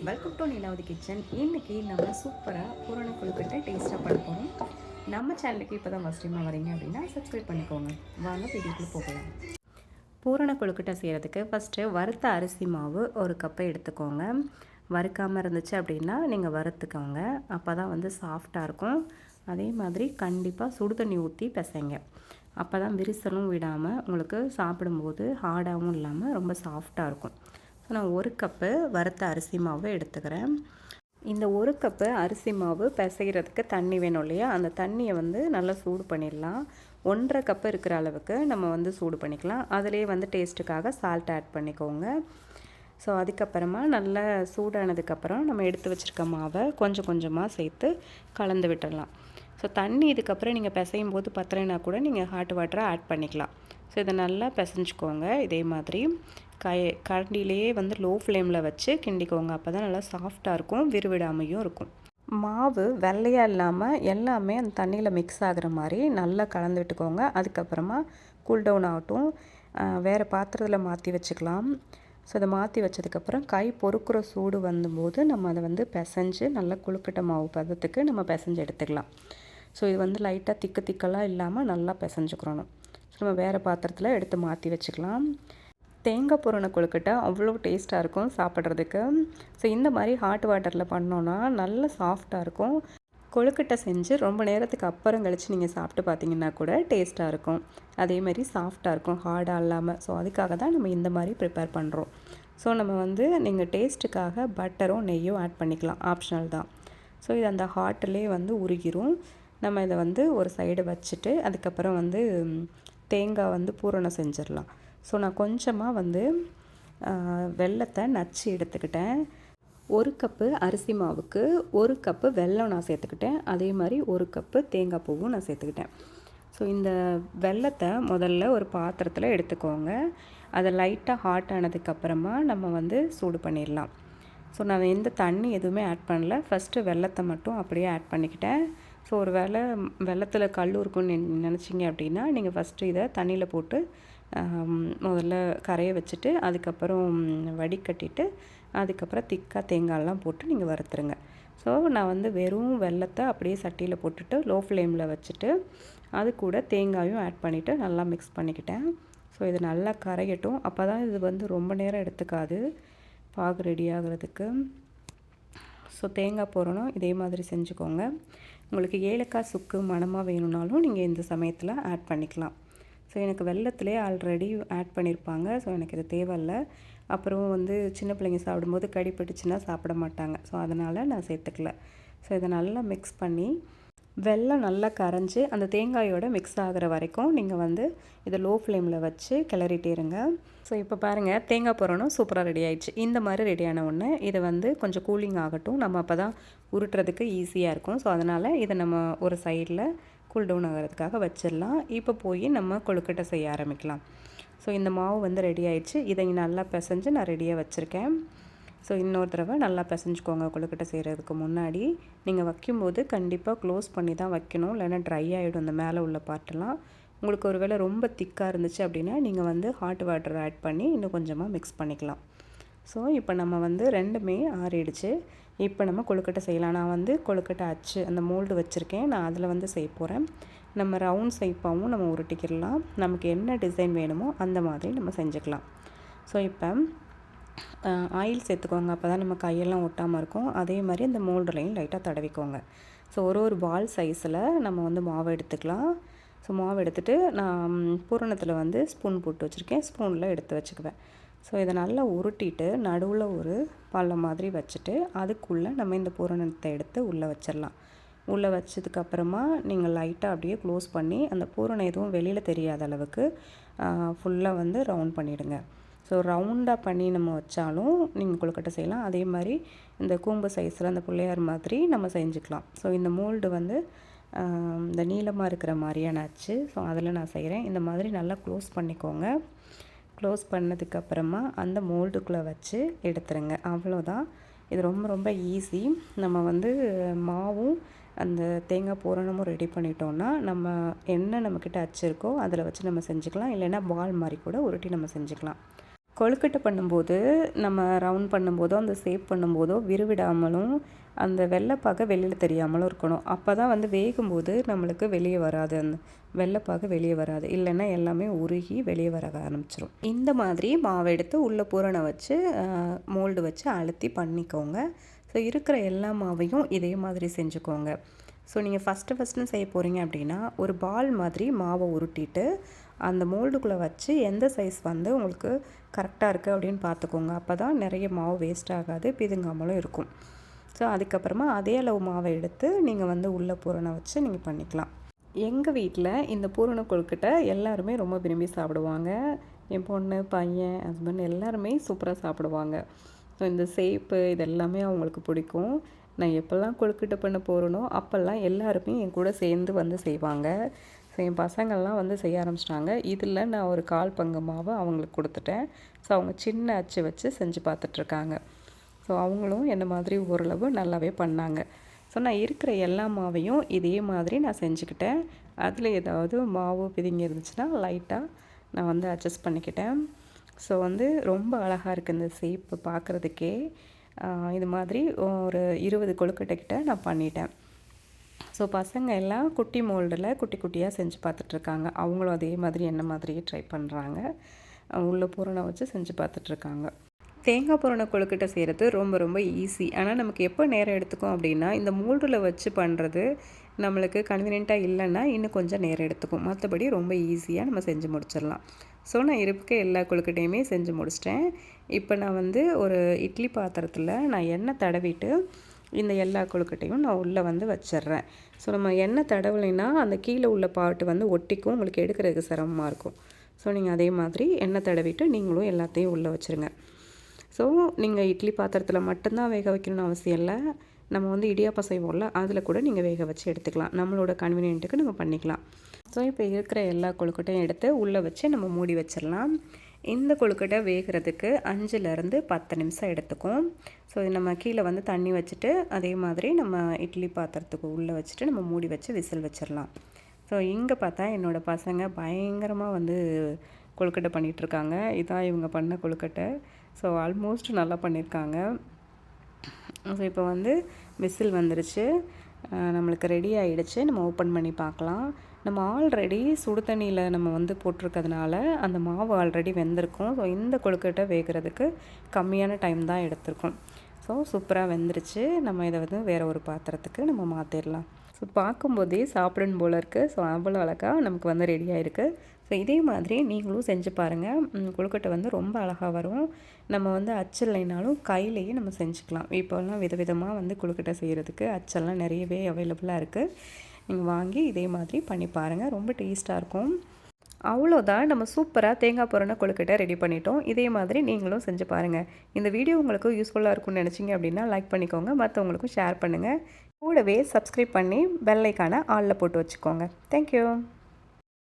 Welcome to Nilavathi kitchen. இன்றைக்கி நம்ம சூப்பராக பூரண கொழுக்கட்டை டேஸ்ட்டாக பண்ண போகிறோம். நம்ம சேனலுக்கு இப்போ தான் ஃபஸ்ட் டைமாக வரீங்க அப்படின்னா சப்ஸ்கிரைப் பண்ணிக்கோங்க. வாங்க வீடியோக்குள்ளே போகலாம். பூரண கொழுக்கட்டை செய்கிறதுக்கு ஃபஸ்ட்டு வறுத்த அரிசி மாவு ஒரு கப்பை எடுத்துக்கோங்க. வறுக்காமல் இருந்துச்சு அப்படின்னா நீங்கள் வறுத்துக்கோங்க, அப்போ தான் வந்து சாஃப்டாக இருக்கும். அதே மாதிரி கண்டிப்பாக சுடு தண்ணி ஊற்றி பிசைங்க, அப்போ தான் விரிசலும் விடாமல் உங்களுக்கு சாப்பிடும்போது ஹார்டாகவும் இல்லாமல் ரொம்ப சாஃப்டாக இருக்கும். ஸோ நான் ஒரு கப்பு வறுத்த அரிசி மாவு எடுத்துக்கிறேன். இந்த ஒரு கப்பு அரிசி மாவு பிசைகிறதுக்கு தண்ணி வேணும் இல்லையா, அந்த தண்ணியை வந்து நல்லா சூடு பண்ணிடலாம். 1.5 கப்பு இருக்கிற அளவுக்கு நம்ம வந்து சூடு பண்ணிக்கலாம். அதிலே வந்து டேஸ்ட்டுக்காக சால்ட் ஆட் பண்ணிக்கோங்க. ஸோ அதுக்கப்புறமா நல்லா சூடானதுக்கப்புறம் நம்ம எடுத்து வச்சுருக்க மாவை கொஞ்சம் கொஞ்சமாக சேர்த்து கலந்து விட்டுடலாம். ஸோ தண்ணி இதுக்கப்புறம் நீங்கள் பிசையும் போது பத்தலைனா கூட நீங்கள் ஹாட் வாட்டரை ஆட் பண்ணிக்கலாம். ஸோ இதை நல்லா பிசைஞ்சுக்கோங்க. இதே மாதிரி கரண்டிலேயே வந்து லோ ஃப்ளேமில் வச்சு கிண்டிக்கோங்க, அப்போ தான் நல்லா சாஃப்டாக இருக்கும், விரிவிடாமையும் இருக்கும். மாவு வெள்ளையாக இல்லாமல் எல்லாமே அந்த தண்ணியில் மிக்ஸ் ஆகிற மாதிரி நல்லா கலந்து விட்டுக்கோங்க. அதுக்கப்புறமா கூல் டவுன் ஆகட்டும், வேறு பாத்திரத்தில் மாற்றி வச்சுக்கலாம். ஸோ அதை மாற்றி வச்சதுக்கப்புறம் கை பொறுக்கிற சூடு வந்தபோது நம்ம அதை வந்து பிசைஞ்சு நல்லா கொழுக்கட்டை மாவு பதத்துக்கு நம்ம பிசைஞ்சு எடுத்துக்கலாம். ஸோ இது வந்து லைட்டாக திக்கெல்லாம் இல்லாமல் நல்லா பிசைஞ்சுக்கிறணும். ஸோ நம்ம வேறு பாத்திரத்தில் எடுத்து மாற்றி வச்சுக்கலாம். தேங்காய் பூரண கொழுக்கட்டை அவ்வளோ டேஸ்ட்டாக இருக்கும் சாப்பிட்றதுக்கு. ஸோ இந்த மாதிரி ஹாட் வாட்டரில் பண்ணோன்னா நல்லா சாஃப்டாக இருக்கும். கொழுக்கட்டை செஞ்சு ரொம்ப நேரத்துக்கு அப்புறம் கழித்து நீங்கள் சாப்பிட்டு பார்த்தீங்கன்னா கூட டேஸ்ட்டாக இருக்கும். அதேமாதிரி சாஃப்டாக இருக்கும், ஹார்டாக இல்லாமல். ஸோ அதுக்காக தான் நம்ம இந்த மாதிரி ப்ரிப்பேர் பண்ணுறோம். ஸோ நம்ம வந்து நீங்கள் டேஸ்ட்டுக்காக பட்டரும் நெய்யும் ஆட் பண்ணிக்கலாம், ஆப்ஷனல் தான். ஸோ இது அந்த ஹாட்டிலே வந்து உருகிரும். நம்ம இதை வந்து ஒரு சைடு வச்சுட்டு அதுக்கப்புறம் வந்து தேங்காய் வந்து பூரணம் செஞ்சிடலாம். ஸோ நான் கொஞ்சமாக வந்து வெல்லத்தை நச்சு எடுத்துக்கிட்டேன். 1 கப்பு அரிசி மாவுக்கு 1 கப்பு வெல்லம் நான் சேர்த்துக்கிட்டேன். அதே மாதிரி 1 கப்பு தேங்காய் பூவும் நான் சேர்த்துக்கிட்டேன். ஸோ இந்த வெல்லத்தை முதல்ல ஒரு பாத்திரத்தில் எடுத்துக்கோங்க. அதை லைட்டாக ஹாட் ஆனதுக்கப்புறமா நம்ம வந்து சூடு பண்ணிடலாம். ஸோ நான் எந்த தண்ணி எதுவுமே ஆட் பண்ணல, ஃபஸ்ட்டு வெல்லத்தை மட்டும் அப்படியே ஆட் பண்ணிக்கிட்டேன். ஸோ ஒரு வேளை வெல்லத்தில் கல் இருக்குன்னு நினச்சிங்க அப்படின்னா நீங்கள் ஃபஸ்ட்டு இதை தண்ணியில் போட்டு முதல்ல கரைய வச்சுட்டு அதுக்கப்புறம் வடிகட்டிட்டு அதுக்கப்புறம் திக்காக தேங்காயெல்லாம் போட்டு நீங்கள் வறுத்துருங்க. ஸோ நான் வந்து வெறும் வெல்லத்தை அப்படியே சட்டியில் போட்டுட்டு லோ ஃப்ளேமில் வச்சுட்டு அது கூட தேங்காயும் ஆட் பண்ணிவிட்டு நல்லா மிக்ஸ் பண்ணிக்கிட்டேன். ஸோ இது நல்லா கரையட்டும், அப்போ தான் இது வந்து ரொம்ப நேரம் எடுத்துக்காது பாகு ரெடி ஆகிறதுக்கு. ஸோ தேங்காய் பூரணம் இதே மாதிரி செஞ்சுக்கோங்க. உங்களுக்கு ஏலக்காய் சுக்கு மணமாக வேணும்னாலும் நீங்கள் இந்த சமயத்தில் ஆட் பண்ணிக்கலாம். ஸோ எனக்கு வெல்லத்திலே ஆல்ரெடி ஆட் பண்ணியிருப்பாங்க, ஸோ எனக்கு இது தேவையில்லை. அப்புறம் வந்து சின்ன பிள்ளைங்க சாப்பிடும்போது கடிப்பட்டுச்சுன்னா சாப்பிட மாட்டாங்க, ஸோ அதனால் நான் சேர்த்துக்கல. ஸோ இதை நல்லா மிக்ஸ் பண்ணி வெல்லம் நல்லா கரைஞ்சி அந்த தேங்காயோட மிக்ஸ் ஆகிற வரைக்கும் நீங்கள் வந்து இதை லோ ஃப்ளேமில் வச்சு கிளறிட்டே இருங்க. ஸோ இப்போ பாருங்கள், தேங்காய் பூரணம் சூப்பராக ரெடி ஆயிடுச்சு. இந்த மாதிரி ரெடியான ஒன்று இதை வந்து கொஞ்சம் கூலிங் ஆகட்டும், நம்ம அப்போ தான் உருட்டுறதுக்கு ஈஸியாக இருக்கும். ஸோ அதனால் இதை நம்ம ஒரு சைடில் கூல் டவுன் ஆகிறதுக்காக வச்சிடலாம். இப்போ போய் நம்ம கொழுக்கட்டை செய்ய ஆரம்பிக்கலாம். ஸோ இந்த மாவு வந்து ரெடி ஆயிடுச்சு. இதை நல்லா பிசைஞ்சு நான் ரெடியாக வச்சுருக்கேன். ஸோ இன்னொரு தடவை நல்லா பிசைஞ்சுக்கோங்க. கொழுக்கட்டை செய்கிறதுக்கு முன்னாடி நீங்கள் வைக்கும்போது கண்டிப்பாக க்ளோஸ் பண்ணி தான் வைக்கணும், இல்லைன்னா ட்ரை ஆகிடும் அந்த மேலே உள்ள பார்ட்டெல்லாம். உங்களுக்கு ஒரு வேளை ரொம்ப திக்காக இருந்துச்சு அப்படின்னா நீங்கள் வந்து ஹாட் வாட்டர் ஆட் பண்ணி இன்னும் கொஞ்சமாக மிக்ஸ் பண்ணிக்கலாம். ஸோ இப்போ நம்ம வந்து ரெண்டுமே ஆறிடுச்சு. இப்போ நம்ம கொழுக்கட்டை செய்யலாம். நான் வந்து கொழுக்கட்டை அச்சு அந்த மோல்டு வச்சுருக்கேன், நான் அதில் வந்து செய்ய போகிறேன். நம்ம ரவுண்ட் ஷேப்பாகவும் நம்ம உருட்டிக்கிடலாம். நமக்கு என்ன டிசைன் வேணுமோ அந்த மாதிரி நம்ம செஞ்சுக்கலாம். ஸோ இப்போ ஆயில் சேர்த்துக்கோங்க, அப்போ தான் நம்ம கையெல்லாம் ஒட்டாமல் இருக்கும். அதே மாதிரி இந்த மோல்டுலையும் லைட்டாக தடவிக்கோங்க. ஸோ ஒரு பால் சைஸில் நம்ம வந்து மாவு எடுத்துக்கலாம். ஸோ மாவு எடுத்துகிட்டு நான் பூரணத்தில் வந்து ஸ்பூன் போட்டு வச்சுருக்கேன், ஸ்பூனில் எடுத்து வச்சுக்குவேன். ஸோ இதை நல்லா உருட்டிட்டு நடுவில் ஒரு பள்ளம் மாதிரி வச்சுட்டு அதுக்குள்ளே நம்ம இந்த பூரணத்தை எடுத்து உள்ளே வச்சிடலாம். உள்ளே வச்சதுக்கப்புறமா நீங்கள் லைட்டாக அப்படியே க்ளோஸ் பண்ணி அந்த பூரணம் எதுவும் வெளியில் தெரியாத அளவுக்கு ஃபுல்லாக வந்து ரவுண்ட் பண்ணிவிடுங்க. ஸோ ரவுண்டாக பண்ணி நம்ம வச்சாலும் நீங்கள் கொழுக்கட்டை செய்யலாம். அதே மாதிரி இந்த கூம்பு சைஸில் அந்த பிள்ளையார் மாதிரி நம்ம செஞ்சுக்கலாம். ஸோ இந்த மோல்டு வந்து இந்த நீளமாக இருக்கிற மாதிரியான அச்சு, ஸோ அதில் நான் செய்கிறேன். இந்த மாதிரி நல்லா க்ளோஸ் பண்ணிக்கோங்க. க்ளோஸ் பண்ணதுக்கப்புறமா அந்த மோல்டுக்குள்ளே வச்சு எடுத்துருங்க, அவ்வளோதான். இது ரொம்ப ரொம்ப ஈஸி. நம்ம வந்து மாவும் அந்த தேங்காய் பூரணமும் ரெடி பண்ணிட்டோன்னா நம்ம என்ன நம்மக்கிட்ட அச்சு இருக்கோ அதில் வச்சு நம்ம செஞ்சுக்கலாம், இல்லைன்னா பால் மாதிரி கூட உருட்டி நம்ம செஞ்சுக்கலாம். கொழுக்கட்டை பண்ணும்போது நம்ம ரவுண்ட் பண்ணும்போதோ அந்த ஷேப் பண்ணும்போதோ விரிவிடாமலும் அந்த வெள்ளைப்பாக வெளியில் தெரியாமலும் இருக்கணும். அப்போ தான் வந்து வேகும்போது நம்மளுக்கு வெளியே வராது, அந்த வெள்ளைப்பாக வெளியே வராது. இல்லைன்னா எல்லாமே உருகி வெளியே வர ஆரம்பிச்சிடும். இந்த மாதிரி மாவு எடுத்து உள்ளே பூரணை வச்சு மோல்டு வச்சு அழுத்தி பண்ணிக்கோங்க. ஸோ இருக்கிற எல்லா மாவையும் இதே மாதிரி செஞ்சுக்கோங்க. ஸோ நீங்கள் ஃபஸ்ட்டுன்னு செய்ய போகிறீங்க அப்படின்னா ஒரு பால் மாதிரி மாவை உருட்டிட்டு அந்த மோல்டுக்குள்ளே வச்சு எந்த சைஸ் வந்து உங்களுக்கு கரெக்டாக இருக்குது அப்படின்னு பார்த்துக்கோங்க. அப்போ தான் நிறைய மாவு வேஸ்ட் ஆகாது, பிதுங்காமலும் இருக்கும். ஸோ அதுக்கப்புறமா அதே அளவு மாவை எடுத்து நீங்கள் வந்து உள்ளே பூரணை வச்சு நீங்கள் பண்ணிக்கலாம். எங்கள் வீட்டில் இந்த பூரண கொழுக்கட்டை எல்லாருமே ரொம்ப விரும்பி சாப்பிடுவாங்க. என் பொண்ணு, பையன், ஹஸ்பண்ட் எல்லாருமே சூப்பராக சாப்பிடுவாங்க. ஸோ இந்த ஷேப்பு இது எல்லாமே அவங்களுக்கு பிடிக்கும். நான் எப்போல்லாம் கொழுக்கட்டை பண்ண போகிறேனோ அப்போல்லாம் எல்லாருமே என் கூட சேர்ந்து வந்து செய்வாங்க. ஸோ என் பசங்கள்லாம் வந்து செய்ய ஆரம்பிச்சிட்டாங்க. இதில் நான் ஒரு 1/4 பங்கு மாவு அவங்களுக்கு கொடுத்துட்டேன். ஸோ அவங்க சின்ன அச்சு வச்சு செஞ்சு பார்த்துட்ருக்காங்க. ஸோ அவங்களும் என்ன மாதிரி ஓரளவு நல்லாவே பண்ணாங்க. ஸோ நான் இருக்கிற எல்லா மாவையும் இதே மாதிரி நான் செஞ்சுக்கிட்டேன். அதில் ஏதாவது மாவு பிதுங்கி இருந்துச்சுன்னா லைட்டாக நான் வந்து அட்ஜஸ்ட் பண்ணிக்கிட்டேன். ஸோ வந்து ரொம்ப அழகாக இருக்குது இந்த ஷேப்பு பார்க்குறதுக்கே. இது மாதிரி ஒரு 20 கொழுக்கட்டை கிட்ட நான் பண்ணிட்டேன். ஸோ பசங்க எல்லாம் குட்டி மோல்டில் குட்டி குட்டியாக செஞ்சு பார்த்துட்ருக்காங்க. அவங்களும் அதே மாதிரி என்ன மாதிரியே ட்ரை பண்ணுறாங்க. உள்ள பூரணை வச்சு செஞ்சு பார்த்துட்ருக்காங்க. தேங்காய் பூரண கொழுக்கட்டை செய்கிறது ரொம்ப ரொம்ப ஈஸி. ஆனால் நமக்கு எப்போ நேரம் எடுத்துக்கும் அப்படின்னா இந்த மோல்டில் வச்சு பண்ணுறது நம்மளுக்கு கன்வீனியண்ட்டாக இல்லைன்னா இன்னும் கொஞ்சம் நேரம் எடுத்துக்கும். மற்றபடி ரொம்ப ஈஸியாக நம்ம செஞ்சு முடிச்சிடலாம். ஸோ நான் இருக்க எல்லா கொழுக்கட்டையுமே செஞ்சு முடிச்சிட்டேன். இப்போ நான் வந்து ஒரு இட்லி பாத்திரத்தில் நான் எண்ணெய் தடவிட்டு இந்த எல்லா கொழுக்கட்டையும் நான் உள்ளே வந்து வச்சிட்றேன். ஸோ நம்ம எண்ணெய் தடவலைன்னா அந்த கீழே உள்ள பாட்டு வந்து ஒட்டிக்கும், உங்களுக்கு எடுக்கிறதுக்கு சிரமமாக இருக்கும். ஸோ நீங்கள் அதே மாதிரி எண்ணெய் தடவிட்டு நீங்களும் எல்லாத்தையும் உள்ளே வச்சுருங்க. ஸோ நீங்கள் இட்லி பாத்திரத்தில் மட்டும்தான் வேக வைக்கணும்னு அவசியம் இல்லை. நம்ம வந்து இடியாப்பம் செய்வோம்ல, அதில் கூட நீங்கள் வேக வச்சு எடுத்துக்கலாம். நம்மளோட கன்வீனியன்ட்டுக்கு நம்ம பண்ணிக்கலாம். ஸோ இப்போ இருக்கிற எல்லா கொழுக்கட்டையும் எடுத்து உள்ளே வச்சு நம்ம மூடி வச்சிடலாம். இந்த கொழுக்கட்டை வேகிறதுக்கு 5லேருந்து 10 நிமிஷம் எடுத்துக்கும். ஸோ நம்ம கீழே வந்து தண்ணி வச்சுட்டு அதே மாதிரி நம்ம இட்லி பாத்திரத்துக்கு உள்ளே வச்சுட்டு நம்ம மூடி வச்சு விசில் வச்சிடலாம். ஸோ இங்கே பார்த்தா என்னோடய பசங்க பயங்கரமாக வந்து கொழுக்கட்டை பண்ணிகிட்ருக்காங்க. இதான் இவங்க பண்ண கொழுக்கட்டை. ஸோ ஆல்மோஸ்ட் நல்லா பண்ணியிருக்காங்க. ஸோ இப்போ வந்து விசில் வந்துருச்சு, நம்மளுக்கு ரெடி ஆகிடுச்சு. நம்ம ஓப்பன் பண்ணி பார்க்கலாம். நம்ம ஆல்ரெடி சுடு தண்ணியில் நம்ம வந்து போட்டிருக்கிறதுனால அந்த மாவு ஆல்ரெடி வெந்திருக்கும். ஸோ இந்த கொழுக்கட்டை வேகிறதுக்கு கம்மியான டைம் தான் எடுத்திருக்கும். ஸோ சூப்பராக வெந்துருச்சு. நம்ம இதை வந்து வேறு ஒரு பாத்திரத்துக்கு நம்ம மாற்றிடலாம். ஸோ பார்க்கும்போதே சாப்பிடணும் போல் இருக்குது. ஸோ அவ்வளோ அழகாக நமக்கு வந்து ரெடி ஆகிருக்கு. ஸோ இதே மாதிரி நீங்களும் செஞ்சு பாருங்கள். கொழுக்கட்டை வந்து ரொம்ப அழகாக வரும். நம்ம வந்து அச்சு இல்லைனாலும் கையிலேயே நம்ம செஞ்சுக்கலாம். இப்போல்லாம் விதவிதமாக வந்து கொழுக்கட்டை செய்கிறதுக்கு அச்செல்லாம் நிறையவே அவைலபிளாக இருக்குது. நீங்கள் வாங்கி இதே மாதிரி பண்ணி பாருங்கள், ரொம்ப டேஸ்ட்டாக இருக்கும். அவ்வளோதான், நம்ம சூப்பராக தேங்காய் பூரண கொழுக்கட்டை ரெடி பண்ணிட்டோம். இதே மாதிரி நீங்களும் செஞ்சு பாருங்கள். இந்த வீடியோ உங்களுக்கு யூஸ்ஃபுல்லாக இருக்கும்னு நினச்சிங்க அப்படின்னா லைக் பண்ணிக்கோங்க, மற்றவங்களுக்கும் ஷேர் பண்ணுங்கள். கூடவே சப்ஸ்கிரைப் பண்ணி பெல் ஐக்கானை ஆலில் போட்டு வச்சுக்கோங்க. தேங்க்யூ.